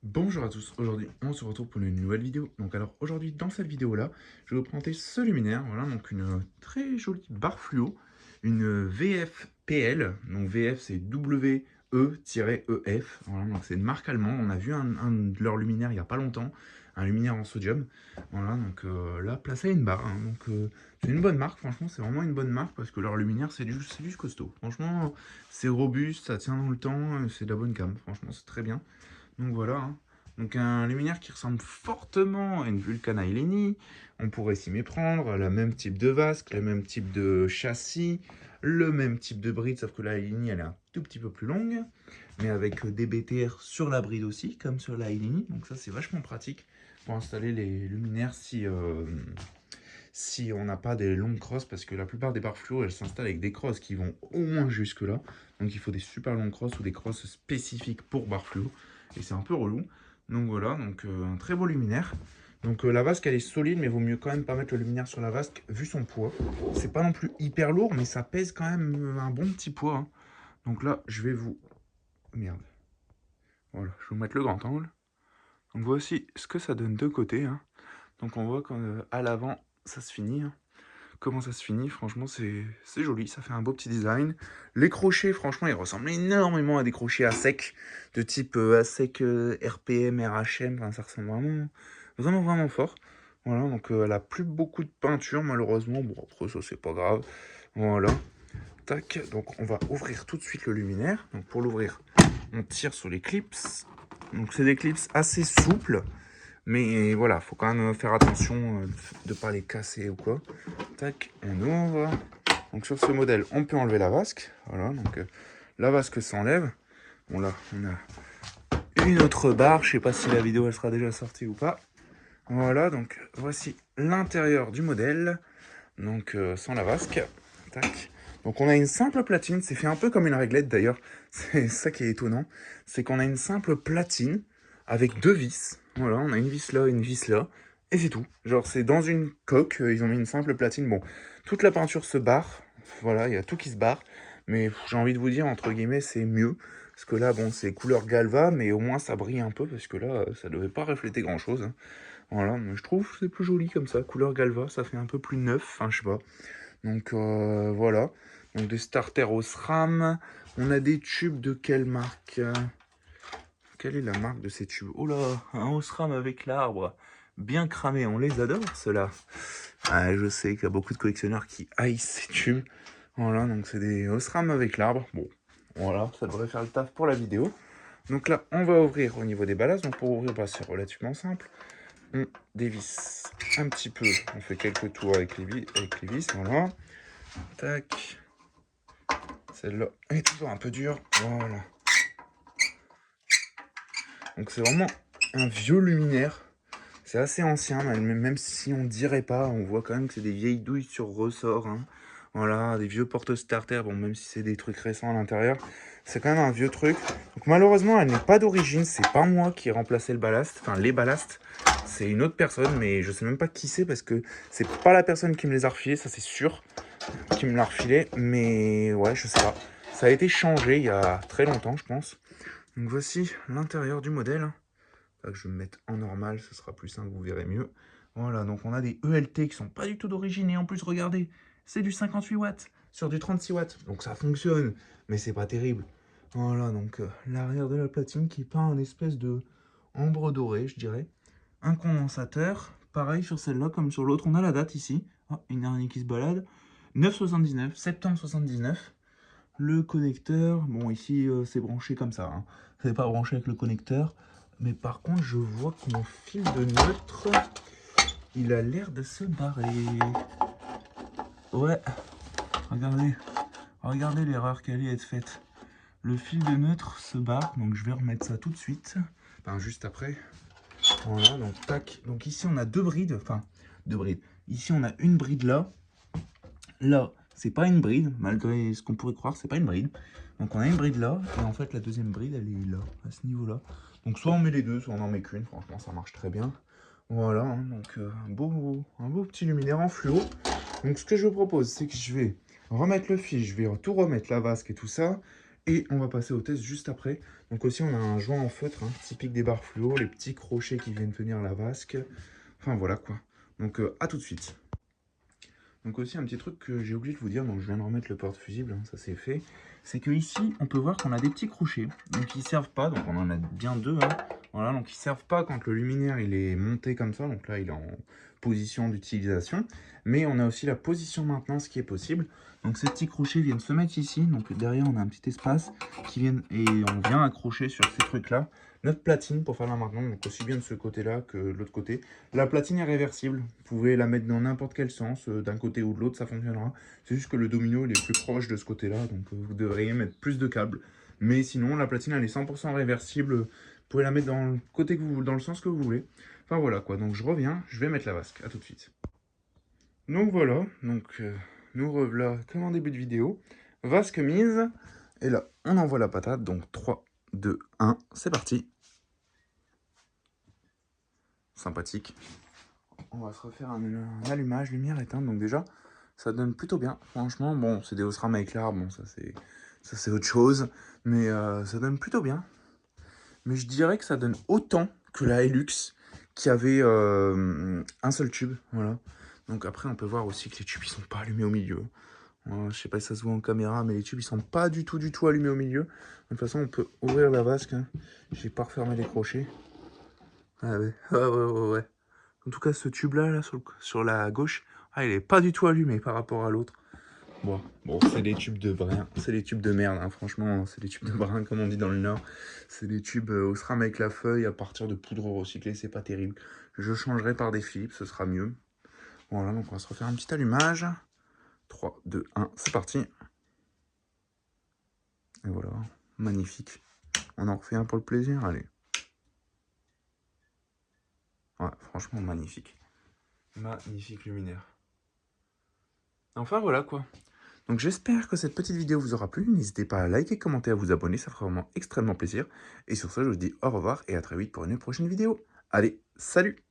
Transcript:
Bonjour à tous, aujourd'hui on se retrouve pour une nouvelle vidéo. Donc alors aujourd'hui dans cette vidéo là, je vais vous présenter ce luminaire, voilà donc une très jolie barre fluo, une VFPL, donc VF c'est WE-EF, voilà donc c'est une marque allemande, on a vu un de leurs luminaires il n'y a pas longtemps, un luminaire en sodium, voilà donc là placé à une barre, hein, donc c'est une bonne marque, franchement c'est vraiment une bonne marque parce que leur luminaire c'est du costaud, franchement c'est robuste, ça tient dans le temps, c'est de la bonne gamme, franchement c'est très bien. Donc voilà, hein. Donc un luminaire qui ressemble fortement à une Vulcan Aileni. On pourrait s'y méprendre, le même type de vasque, le même type de châssis, le même type de bride, sauf que la Aileni elle est un tout petit peu plus longue, mais avec des BTR sur la bride aussi, comme sur la Aileni. Donc ça c'est vachement pratique pour installer les luminaires si on n'a pas des longues crosses, parce que la plupart des barres fluo elles s'installent avec des crosses qui vont au moins jusque là. Donc il faut des super longues crosses ou des crosses spécifiques pour barres fluo et c'est un peu relou. Donc voilà, donc un très beau luminaire. Donc la vasque elle est solide, mais vaut mieux quand même pas mettre le luminaire sur la vasque vu son poids. C'est pas non plus hyper lourd, mais ça pèse quand même un bon petit poids, hein. Donc là, je vais vous... Merde. Voilà, je vais vous mettre le grand angle. Donc voici ce que ça donne de côté, hein. Donc on voit qu'à l'avant, ça se finit, hein. Comment ça se finit, franchement c'est joli, ça fait un beau petit design. Les crochets, franchement, ils ressemblent énormément à des crochets à sec, de type à sec RPM, RHM, enfin, ça ressemble vraiment fort. Voilà, donc elle a plus beaucoup de peinture malheureusement, bon après ça c'est pas grave. Voilà, tac, donc on va ouvrir tout de suite le luminaire. Donc pour l'ouvrir, on tire sur les clips. Donc c'est des clips assez souples, mais voilà, faut quand même faire attention de ne pas les casser ou quoi. Tac, on ouvre. Donc sur ce modèle, on peut enlever la vasque. Voilà, donc la vasque s'enlève. Bon là, on a une autre barre. Je sais pas si la vidéo elle sera déjà sortie ou pas. Voilà, donc voici l'intérieur du modèle. Donc sans la vasque. Tac. Donc on a une simple platine. C'est fait un peu comme une réglette d'ailleurs. C'est ça qui est étonnant. C'est qu'on a une simple platine avec deux vis. Voilà, on a une vis là, une vis là. Et c'est tout. Genre c'est dans une coque. Ils ont mis une simple platine. Bon, toute la peinture se barre. Voilà, il y a tout qui se barre. Mais j'ai envie de vous dire, entre guillemets, c'est mieux. Parce que là, bon, c'est couleur galva, mais au moins ça brille un peu. Parce que là, ça devait pas refléter grand-chose, hein. Voilà, mais je trouve que c'est plus joli comme ça. Couleur galva, ça fait un peu plus neuf. Enfin, je sais pas. Donc voilà. Donc des starters au SRAM. On a des tubes de quelle marque? Quelle est la marque de ces tubes? Oh là, un Osram avec l'arbre. Bien cramé, on les adore ceux-là. Ah, je sais qu'il y a beaucoup de collectionneurs qui haïssent ces tubes. Voilà, donc c'est des Osram avec l'arbre. Bon, voilà, ça devrait faire le taf pour la vidéo. Donc là, on va ouvrir au niveau des ballasts. Donc pour ouvrir, bah, c'est relativement simple. On dévisse un petit peu. On fait quelques tours avec les vis, voilà. Tac. Celle-là est toujours un peu dure. Voilà. Donc c'est vraiment un vieux luminaire. C'est assez ancien, même si on dirait pas, on voit quand même que c'est des vieilles douilles sur ressort, hein. Voilà, des vieux porte-starter, bon, même si c'est des trucs récents à l'intérieur, c'est quand même un vieux truc. Donc malheureusement, elle n'est pas d'origine, c'est pas moi qui ai remplacé le ballast, enfin les ballasts, c'est une autre personne, mais je sais même pas qui c'est parce que c'est pas la personne qui me les a refilés, ça c'est sûr, qui me l'a refilé, mais ouais, je sais pas. Ça a été changé il y a très longtemps, je pense. Donc voici l'intérieur du modèle. Je vais me mettre en normal, ce sera plus simple, vous verrez mieux. Voilà, donc on a des ELT qui sont pas du tout d'origine, et en plus, regardez, c'est du 58 watts sur du 36 watts, donc ça fonctionne, mais c'est pas terrible. Voilà, donc l'arrière de la platine qui peint en espèce de ambre doré, je dirais. Un condensateur, pareil sur celle-là comme sur l'autre, on a la date ici. Oh, une araignée qui se balade. 9,79, septembre 79. Le connecteur, bon ici c'est branché comme ça, hein. C'est pas branché avec le connecteur. Mais par contre je vois que mon fil de neutre, il a l'air de se barrer. Ouais, regardez, regardez l'erreur qui allait être faite. Le fil de neutre se barre, donc je vais remettre ça tout de suite. Enfin juste après. Voilà, donc tac. Donc ici on a deux brides, enfin deux brides. Ici on a une bride là. Là, c'est pas une bride, malgré ce qu'on pourrait croire, c'est pas une bride. Donc on a une bride là, et en fait la deuxième bride elle est là, à ce niveau-là. Donc soit on met les deux, soit on en met qu'une, franchement ça marche très bien. Voilà, hein, donc un beau petit luminaire en fluo. Donc ce que je vous propose, c'est que je vais remettre le fil, je vais tout remettre, la vasque et tout ça. Et on va passer au test juste après. Donc aussi, on a un joint en feutre, hein, typique des barres fluo, les petits crochets qui viennent tenir la vasque. Enfin, voilà quoi. Donc, à tout de suite. Donc aussi, un petit truc que j'ai oublié de vous dire, donc je viens de remettre le porte-fusible, hein, ça c'est fait. C'est que ici, on peut voir qu'on a des petits crochets. Donc, ils servent pas, donc on en a bien deux. Hein. Voilà, donc ils servent pas quand le luminaire il est monté comme ça. Donc là, il est en position d'utilisation. Mais on a aussi la position maintenance qui est possible. Donc ces petits crochets viennent se mettre ici. Donc derrière, on a un petit espace qui viennent et on vient accrocher sur ces trucs-là notre platine pour faire la maintenance. Donc aussi bien de ce côté-là que de l'autre côté. La platine est réversible. Vous pouvez la mettre dans n'importe quel sens, d'un côté ou de l'autre, ça fonctionnera. C'est juste que le domino il est plus proche de ce côté-là. Donc vous devriez mettre plus de câbles. Mais sinon, la platine elle est 100% réversible. Vous pouvez la mettre dans le côté que vous, dans le sens que vous voulez. Enfin voilà quoi. Donc je reviens, je vais mettre la vasque. À tout de suite. Donc voilà, nous revoilà comme en début de vidéo. Vasque mise. Et là, on envoie la patate. Donc 3, 2, 1, c'est parti. Sympathique. On va se refaire un allumage, lumière éteinte. Donc déjà, ça donne plutôt bien. Franchement, bon, c'est des Osram éclair. Bon, ça c'est autre chose. Mais ça donne plutôt bien. Mais je dirais que ça donne autant que la Hilux qui avait un seul tube. Voilà. Donc après, on peut voir aussi que les tubes, ils sont pas allumés au milieu. Je sais pas si ça se voit en caméra, mais les tubes, ils sont pas du tout allumés au milieu. De toute façon, on peut ouvrir la vasque. Hein. J'ai pas refermé les crochets. Ah ouais, ouais. En tout cas, ce tube-là, là, sur la gauche, il est pas du tout allumé par rapport à l'autre. Bon, c'est des tubes de brin, c'est des tubes de merde, hein. Franchement, c'est des tubes de brin, comme on dit dans le Nord. C'est des tubes Osram avec la feuille à partir de poudre recyclée, c'est pas terrible. Je changerai par des Philips, ce sera mieux. Voilà, donc on va se refaire un petit allumage. 3, 2, 1, c'est parti. Et voilà, magnifique. On en refait un pour le plaisir, allez. Ouais, franchement, magnifique. Magnifique luminaire. Enfin, voilà quoi. Donc j'espère que cette petite vidéo vous aura plu. N'hésitez pas à liker, commenter, à vous abonner, ça fera vraiment extrêmement plaisir. Et sur ce, je vous dis au revoir et à très vite pour une prochaine vidéo. Allez, salut!